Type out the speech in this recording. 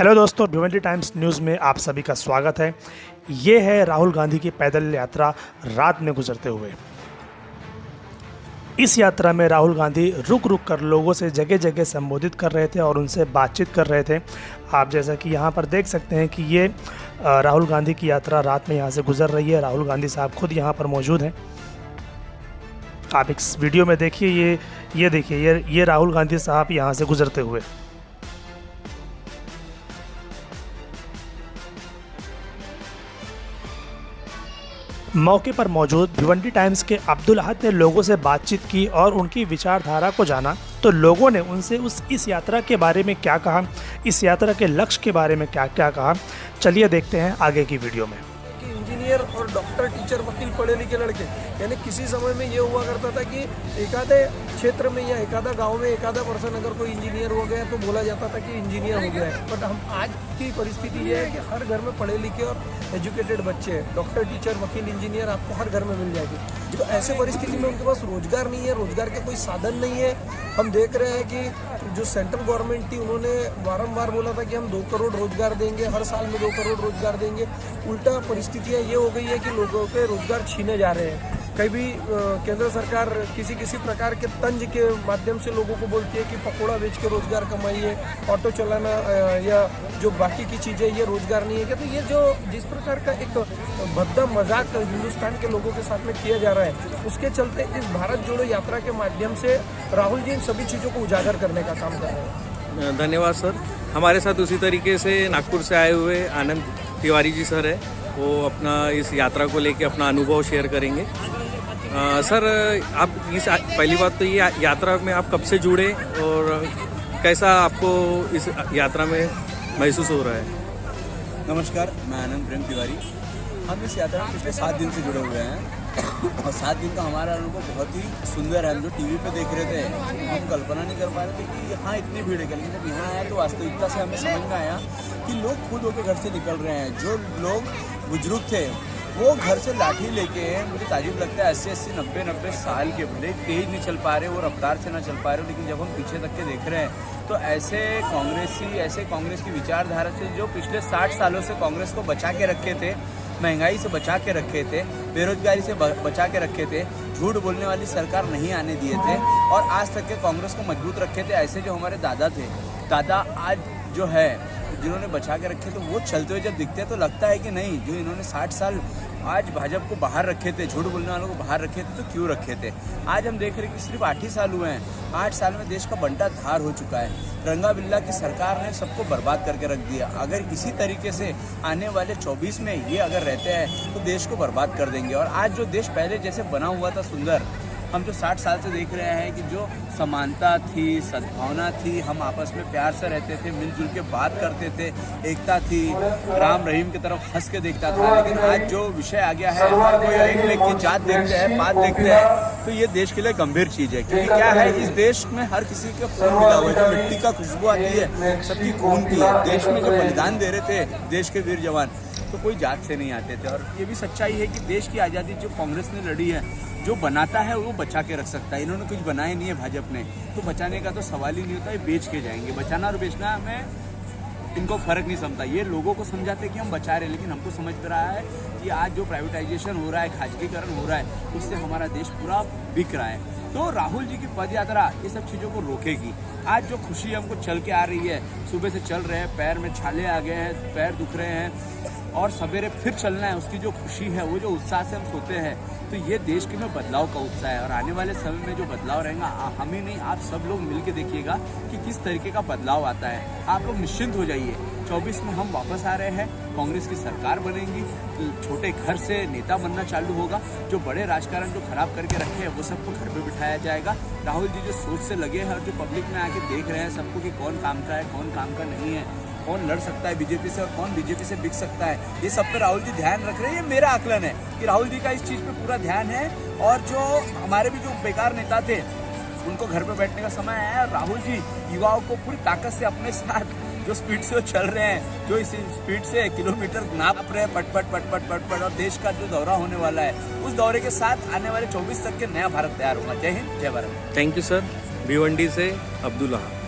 Hello दोस्तों, Bhiwandi times news में आप सभी का स्वागत है। ये है राहुल गांधी की पैदल यात्रा रात में गुजरते हुए। इस यात्रा में राहुल गांधी रुक रुक कर लोगों से जगह जगह संबोधित कर रहे थे और उनसे बातचीत कर रहे थे। आप जैसा कि यहाँ पर देख सकते हैं कि ये राहुल गांधी की यात्रा रात में यहाँ से गुजर रही है। राहुल गांधी साहब खुद यहाँ पर मौजूद हैं। आप इस वीडियो में देखिए, ये देखिए, ये राहुल गांधी साहब यहाँ से गुजरते हुए। मौके पर मौजूद भिवंडी टाइम्स के अब्दुल अहद ने लोगों से बातचीत की और उनकी विचारधारा को जाना। तो लोगों ने उनसे इस यात्रा के बारे में क्या कहा, इस यात्रा के लक्ष्य के बारे में क्या क्या कहा, चलिए देखते हैं आगे की वीडियो में। इंजीनियर और डॉक्टर, टीचर, वकील, पढ़े लिखे लड़के, यानी किसी समय में ये हुआ करता था कि एकाधे क्षेत्र में या एकाधा गांव में एकाधा पर्सन अगर कोई इंजीनियर हो गया तो बोला जाता था कि इंजीनियर हो गया है। बट हम आज की परिस्थिति ये है कि हर घर में पढ़े लिखे और एजुकेटेड बच्चे हैं। डॉक्टर, टीचर, वकील, इंजीनियर आपको हर घर में मिल जाएगी। तो ऐसे परिस्थिति में उनके पास रोजगार नहीं है, रोजगार के कोई साधन नहीं है। हम देख रहे हैं कि जो सेंट्रल गवर्नमेंट थी उन्होंने बारंबार बोला था कि हम 2 करोड़ रोजगार देंगे, हर साल में 2 करोड़ रोजगार देंगे। उल्टा परिस्थितियाँ ये हो गई है कि लोगों के रोजगार छीने जा रहे हैं। कहीं भी केंद्र सरकार किसी प्रकार के तंज के माध्यम से लोगों को बोलती है कि पकौड़ा बेच के रोजगार कमाइए, ऑटो चलाना या जो बाकी की चीज़ें, ये रोजगार नहीं है क्या? तो ये जो जिस प्रकार का एक भद्दा मजाक हिंदुस्तान के लोगों के साथ में किया जा रहा है, उसके चलते इस भारत जोड़ो यात्रा के माध्यम से राहुल जी इन सभी चीज़ों को उजागर करने का काम कर रहे हैं। धन्यवाद सर। हमारे साथ उसी तरीके से नागपुर से आए हुए आनंद तिवारी जी सर है, वो अपना इस यात्रा को लेके अपना अनुभव शेयर करेंगे। सर, आप पहली बात तो ये यात्रा में आप कब से जुड़े और कैसा आपको इस यात्रा में महसूस हो रहा है? नमस्कार, मैं आनंद प्रेम तिवारी। हम इस यात्रा में पिछले 7 दिन से जुड़े हुए हैं और 7 दिन का हमारा अनुभव बहुत ही सुंदर है। हम जो टीवी पे देख रहे थे, हम कल्पना नहीं कर पा रहे थे कि यहाँ इतनी भीड़ है, लेकिन जब यहाँ आया तो वास्तविकता से हमें समझ में आया कि लोग खुद होकर घर से निकल रहे हैं। जो लोग बुजुर्ग थे वो घर से लाठी लेके, मुझे ताजुब लगता है 80-80, 90-90 साल के, भले तेज नहीं चल पा रहे, वो रफ्तार से ना चल पा रहे, लेकिन जब हम पीछे तक के देख रहे हैं तो ऐसे कांग्रेस की विचारधारा से जो पिछले 60 सालों से कांग्रेस को बचा के रखे थे, महंगाई से बचा के रखे थे, बेरोजगारी से बचा के रखे थे, झूठ बोलने वाली सरकार नहीं आने दिए थे और आज तक के कांग्रेस को मजबूत रखे थे। ऐसे जो हमारे दादा आज जो है जिन्होंने बचा के रखे, तो वो चलते हुए जब दिखते हैं तो लगता है कि नहीं, जो इन्होंने 60 साल आज भाजपा को बाहर रखे थे, झूठ बोलने वालों को बाहर रखे थे, तो क्यों रखे थे? आज हम देख रहे हैं कि सिर्फ 8 ही साल हुए हैं, 8 साल में देश का बंटा धार हो चुका है। रंगा बिल्ला की सरकार ने सबको बर्बाद करके रख दिया। अगर इसी तरीके से आने वाले 24 में ये अगर रहते हैं तो देश को बर्बाद कर देंगे। और आज जो देश पहले जैसे बना हुआ था सुंदर, हम जो 60 साल से देख रहे हैं कि जो समानता थी, सद्भावना थी, हम आपस में प्यार से रहते थे, मिलजुल के बात करते थे, एकता थी, राम रहीम की तरफ हंस के देखता था। लेकिन आज जो विषय आ गया है, हर कोई एक की जात देखते हैं, बात देखते हैं, तो ये देश के लिए गंभीर चीज़ है। क्योंकि क्या है, इस देश में हर किसी का खून मिला हुआ है, जो मिट्टी का खुशबू आती है सबकी खून की है। देश में जो बलिदान दे रहे थे देश के वीर जवान, तो कोई जात से नहीं आते थे। और ये भी सच्चाई है कि देश की आज़ादी जो कांग्रेस ने लड़ी है, जो बनाता है वो बचा के रख सकता है। इन्होंने कुछ बनाया नहीं है भाजपा ने, तो बचाने का तो सवाल ही नहीं होता, ये बेच के जाएंगे। बचाना और बेचना हमें इनको फ़र्क नहीं समझता। ये लोगों को समझाते कि हम बचा रहे हैं, लेकिन हमको समझ में रहा है कि आज जो प्राइवेटाइजेशन हो रहा है, खाजगीकरण हो रहा है, उससे हमारा देश पूरा बिक रहा है। तो राहुल जी की पद यात्रा ये सब चीज़ों को रोकेगी। आज जो खुशी हमको चल के आ रही है, सुबह से चल रहे हैं, पैर में छाले आ गए हैं, पैर दुख रहे हैं और सवेरे फिर चलना है, उसकी जो खुशी है, वो जो उत्साह से हम सोते हैं, तो ये देश के में बदलाव का उत्साह है। और आने वाले समय में जो बदलाव रहेगा, हम ही नहीं, आप सब लोग मिल के देखिएगा कि किस तरीके का बदलाव आता है। आप लोग निश्चिंत हो जाइए, 24 में हम वापस आ रहे हैं, कांग्रेस की सरकार बनेगी, छोटे घर से नेता बनना चालू होगा, जो बड़े राजकारण जो खराब करके रखे हैं वो सबको घर पे बिठाया जाएगा। राहुल जी जो सोच से लगे हैं और जो पब्लिक में आके देख रहे हैं सबको कि कौन काम का है, कौन काम का नहीं है, कौन लड़ सकता है बीजेपी से और कौन बीजेपी से बिक सकता है, ये सब पे राहुल जी ध्यान रख रहे हैं। ये मेरा आकलन है कि राहुल जी का इस चीज़ पे पूरा ध्यान है। और जो हमारे भी जो बेकार नेता थे, उनको घर पे बैठने का समय है। राहुल जी युवाओं को पूरी ताकत से अपने साथ, जो स्पीड से वो चल रहे हैं, जो इस स्पीड से किलोमीटर नाप रहे हैं, पट, और देश का जो दौरा होने वाला है, उस दौरे के साथ आने वाले 24 तक के नया भारत तैयार होगा। जय हिंद, जय Bharat. Thank you sir. Bhiwandi से अब्दुल अहद।